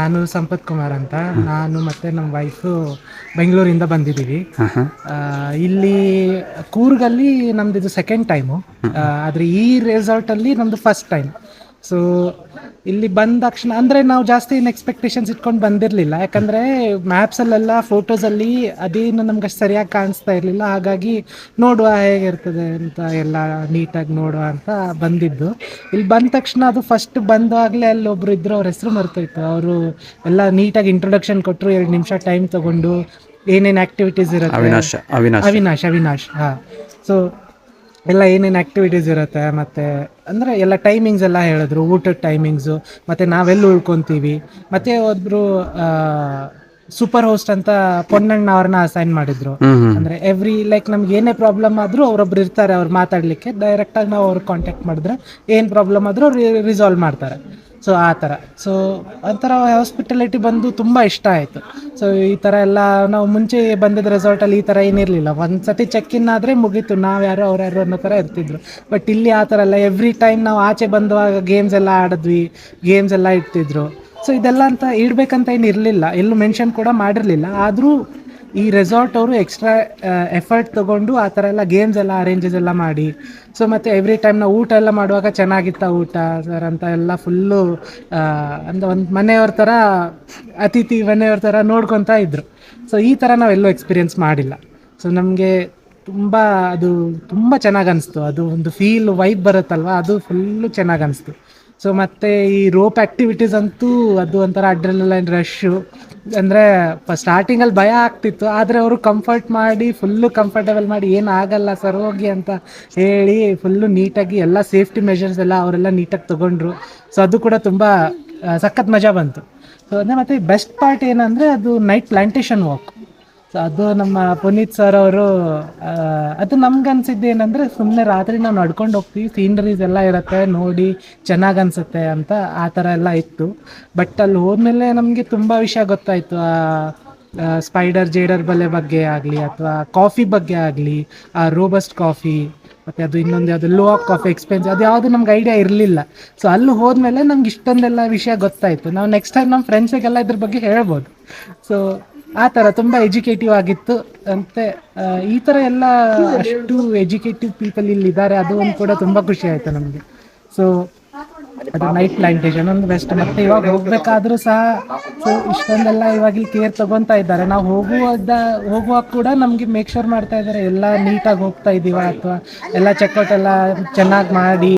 ನಾನು ಸಂಪತ್ ಕುಮಾರ್ ಅಂತ. ನಾನು ಮತ್ತು ನಮ್ಮ ವೈಫು ಬೆಂಗಳೂರಿಂದ ಬಂದಿದ್ದೀವಿ. ಇಲ್ಲಿ ಕೂರ್ಗಲ್ಲಿ ನಮ್ದು ಇದು ಸೆಕೆಂಡ್ ಟೈಮು, ಆದರೆ ಈ ರೆಸಾರ್ಟಲ್ಲಿ ನಮ್ಮದು ಫಸ್ಟ್ ಟೈಮ್. ಸೊ ಇಲ್ಲಿ ಬಂದ ತಕ್ಷಣ ಅಂದರೆ ನಾವು ಜಾಸ್ತಿ ಏನು ಎಕ್ಸ್ಪೆಕ್ಟೇಷನ್ಸ್ ಇಟ್ಕೊಂಡು ಬಂದಿರಲಿಲ್ಲ, ಯಾಕಂದರೆ ಮ್ಯಾಪ್ಸಲ್ಲೆಲ್ಲ ಫೋಟೋಸಲ್ಲಿ ಅದೇನು ನಮ್ಗೆ ಅಷ್ಟು ಸರಿಯಾಗಿ ಕಾಣಿಸ್ತಾ ಇರಲಿಲ್ಲ. ಹಾಗಾಗಿ ನೋಡುವ ಹೇಗಿರ್ತದೆ ಅಂತ ಎಲ್ಲ ನೀಟಾಗಿ ನೋಡುವ ಅಂತ ಬಂದಿದ್ದು. ಇಲ್ಲಿ ಬಂದ ತಕ್ಷಣ ಅದು ಫಸ್ಟ್ ಬಂದಾಗಲೇ ಅಲ್ಲಿ ಒಬ್ಬರು ಇದ್ದರು, ಅವ್ರ ಹೆಸರು ಮರ್ತೋಯ್ತು. ಅವರು ಎಲ್ಲ ನೀಟಾಗಿ ಇಂಟ್ರೊಡಕ್ಷನ್ ಕೊಟ್ಟರು, 2 ನಿಮಿಷ ಟೈಮ್ ತೊಗೊಂಡು ಏನೇನು ಆ್ಯಕ್ಟಿವಿಟೀಸ್ ಇರುತ್ತೆ. ಅವಿನಾಶ್ ಹಾಂ. ಸೊ ಎಲ್ಲ ಏನೇನು ಆ್ಯಕ್ಟಿವಿಟೀಸ್ ಇರುತ್ತೆ, ಮತ್ತು ಅಂದರೆ ಎಲ್ಲ ಟೈಮಿಂಗ್ಸ್ ಎಲ್ಲ ಹೇಳಿದ್ರು, ಊಟದ ಟೈಮಿಂಗ್ಸು, ಮತ್ತು ನಾವೆಲ್ಲಿ ಉಳ್ಕೊತೀವಿ. ಮತ್ತು ಒಬ್ಬರು ಸೂಪರ್ ಹೋಸ್ಟ್ ಅಂತ ಪೊನ್ನಣ್ಣ ಅವ್ರನ್ನ ಅಸೈನ್ ಮಾಡಿದ್ರು. ಅಂದರೆ ಎವ್ರಿ ಲೈಕ್ ನಮ್ಗೆ ಏನೇ ಪ್ರಾಬ್ಲಮ್ ಆದರೂ ಅವರೊಬ್ರು ಇರ್ತಾರೆ, ಅವ್ರು ಮಾತಾಡಲಿಕ್ಕೆ. ಡೈರೆಕ್ಟಾಗಿ ನಾವು ಅವ್ರಿಗೆ ಕಾಂಟ್ಯಾಕ್ಟ್ ಮಾಡಿದ್ರೆ ಏನು ಪ್ರಾಬ್ಲಮ್ ಆದರೂ ರಿಸಾಲ್ವ್ ಮಾಡ್ತಾರೆ. ಸೊ ಆ ಥರ. ಸೊ ಒಂಥರ ಹಾಸ್ಪಿಟಾಲಿಟಿ ಬಂದು ತುಂಬ ಇಷ್ಟ ಆಯಿತು. ಸೊ ಈ ಥರ ಎಲ್ಲ ನಾವು ಮುಂಚೆ ಬಂದಿದ್ದ ರೆಸಾರ್ಟಲ್ಲಿ ಈ ಥರ ಏನಿರಲಿಲ್ಲ. ಒಂದು ಸತಿ ಚೆಕ್ ಇನ್ ಆದರೆ ಮುಗೀತು, ನಾವು ಯಾರು ಅವ್ರು ಯಾರು ಅನ್ನೋ ಥರ ಇರ್ತಿದ್ರು. ಬಟ್ ಇಲ್ಲಿ ಆ ಥರ ಅಲ್ಲ. ಎವ್ರಿ ಟೈಮ್ ನಾವು ಆಚೆ ಬಂದುವಾಗ ಗೇಮ್ಸ್ ಎಲ್ಲ ಆಡಿದ್ವಿ, ಗೇಮ್ಸ್ ಎಲ್ಲ ಇಡ್ತಿದ್ರು. ಸೊ ಇದೆಲ್ಲ ಅಂತ ಇಡಬೇಕಂತ ಏನು ಇರಲಿಲ್ಲ, ಎಲ್ಲೂ ಮೆನ್ಷನ್ ಕೂಡ ಮಾಡಿರಲಿಲ್ಲ. ಆದರೂ ಈ ರೆಸಾರ್ಟ್ ಅವರು ಎಕ್ಸ್ಟ್ರಾ ಎಫರ್ಟ್ ತೊಗೊಂಡು ಆ ಥರ ಎಲ್ಲ ಗೇಮ್ಸ್ ಎಲ್ಲ ಅರೇಂಜಸ್ ಎಲ್ಲ ಮಾಡಿ. ಸೊ ಮತ್ತು ಎವ್ರಿ ಟೈಮ್ ನಾವು ಊಟ ಎಲ್ಲ ಮಾಡುವಾಗ ಚೆನ್ನಾಗಿತ್ತ ಊಟ ಸರ್ ಅಂತ ಎಲ್ಲ ಫುಲ್ಲು ಅಂದರೆ ಒಂದು ಮನೆಯವ್ರ ಥರ, ಅತಿಥಿ ಮನೆಯವ್ರ ಥರ ನೋಡ್ಕೊತಾ ಇದ್ದರು. ಸೊ ಈ ಥರ ನಾವೆಲ್ಲೂ ಎಕ್ಸ್ಪೀರಿಯೆನ್ಸ್ ಮಾಡಿಲ್ಲ. ಸೊ ನಮಗೆ ಅದು ತುಂಬ ಚೆನ್ನಾಗಿ ಅನಿಸ್ತು. ಅದು ಒಂದು ಫೀಲ್ ವೈಬ್ ಬರುತ್ತಲ್ವ, ಅದು ಫುಲ್ಲು ಚೆನ್ನಾಗಿ ಅನಿಸ್ತು. ಸೊ ಮತ್ತು ಈ ರೋಪ್ ಆ್ಯಕ್ಟಿವಿಟೀಸ್ ಅಂತೂ ಅದು ಒಂಥರ ಅಡ್ರೆನಲೈನ್ ರಶ್ಶು. ಅಂದರೆ ಸ್ಟಾರ್ಟಿಂಗಲ್ಲಿ ಭಯ ಆಗ್ತಿತ್ತು, ಆದರೆ ಅವರು ಕಂಫರ್ಟ್ ಮಾಡಿ ಫುಲ್ಲು ಕಂಫರ್ಟೇಬಲ್ ಮಾಡಿ ಏನು ಆಗಲ್ಲ ಸರ್ ಹೋಗಿ ಅಂತ ಹೇಳಿ ಫುಲ್ಲು ನೀಟಾಗಿ ಎಲ್ಲ ಸೇಫ್ಟಿ ಮೆಷರ್ಸ್ ಎಲ್ಲ ಅವರೆಲ್ಲ ನೀಟಾಗಿ ತೊಗೊಂಡ್ರು. ಸೊ ಅದು ಕೂಡ ತುಂಬ ಸಖತ್ ಮಜಾ ಬಂತು. ಸೊ ಅಂದರೆ ಮತ್ತು ಬೆಸ್ಟ್ ಪಾರ್ಟ್ ಏನಂದರೆ ಅದು ನೈಟ್ ಪ್ಲಾಂಟೇಶನ್ ವಾಕ್. ಸೊ ಅದು ನಮ್ಮ ಪುನೀತ್ ಸರ್ ಅವರು ಅದು ನಮ್ಗೆ ಅನಿಸಿದ್ದು ಏನಂದರೆ, ಸುಮ್ಮನೆ ರಾತ್ರಿ ನಾವು ನಡ್ಕೊಂಡು ಹೋಗ್ತೀವಿ, ಸೀನರೀಸ್ ಎಲ್ಲ ಇರುತ್ತೆ, ನೋಡಿ ಚೆನ್ನಾಗಿ ಅನಿಸುತ್ತೆ ಅಂತ ಆ ಥರ ಎಲ್ಲ ಇತ್ತು. ಬಟ್ ಅಲ್ಲಿ ಹೋದ್ಮೇಲೆ ನಮಗೆ ತುಂಬ ವಿಷಯ ಗೊತ್ತಾಯಿತು. ಸ್ಪೈಡರ್ ಜೇಡರ್ ಬಲೆ ಬಗ್ಗೆ ಆಗಲಿ, ಅಥವಾ ಕಾಫಿ ಬಗ್ಗೆ ಆಗಲಿ, ರೋಬಸ್ಟ್ ಕಾಫಿ, ಮತ್ತು ಅದು ಇನ್ನೊಂದು ಯಾವುದು ಲೋ ಕಾಫಿ ಎಕ್ಸ್ಪೆನ್ಸ್, ಅದು ಯಾವುದು ನಮ್ಗೆ ಐಡಿಯಾ ಇರಲಿಲ್ಲ. ಸೊ ಅಲ್ಲಿ ಹೋದ್ಮೇಲೆ ನಮ್ಗೆ ಇಷ್ಟೊಂದೆಲ್ಲ ವಿಷಯ ಗೊತ್ತಾಯಿತು. ನಾವು ನೆಕ್ಸ್ಟ್ ಟೈಮ್ ನಮ್ಮ ಫ್ರೆಂಡ್ಸಿಗೆಲ್ಲ ಇದ್ರ ಬಗ್ಗೆ ಹೇಳ್ಬೋದು. ಸೊ ಆ ಥರ ತುಂಬ ಎಜುಕೇಟಿವ್ ಆಗಿತ್ತು. ಮತ್ತು ಈ ಥರ ಎಲ್ಲ ಅಷ್ಟು ಎಜುಕೇಟಿವ್ ಪೀಪಲ್ ಇಲ್ಲಿದ್ದಾರೆ, ಅದು ಒಂದು ಕೂಡ ತುಂಬ ಖುಷಿ ಆಯಿತು ನಮಗೆ. ಸೊ ಅದು ನೈಟ್ ಪ್ಲಾಂಟೇಶನ್ ಒಂದು ಬೆಸ್ಟ್. ಮತ್ತು ಇವಾಗ ಹೋಗಬೇಕಾದ್ರೂ ಸಹ ಸೊ ಇಷ್ಟೊಂದೆಲ್ಲ ಇವಾಗ ಇಲ್ಲಿ ಕೇರ್ ತೊಗೊತಾ ಇದ್ದಾರೆ. ನಾವು ಹೋಗುವಾಗ ಕೂಡ ನಮಗೆ ಮೇಕ್ ಶೋರ್ ಮಾಡ್ತಾ ಇದ್ದಾರೆ ಎಲ್ಲ ನೀಟಾಗಿ ಹೋಗ್ತಾ ಇದ್ದೀವ, ಅಥವಾ ಎಲ್ಲ ಚೆಕ್ಔಟ್ ಎಲ್ಲ ಚೆನ್ನಾಗಿ ಮಾಡಿ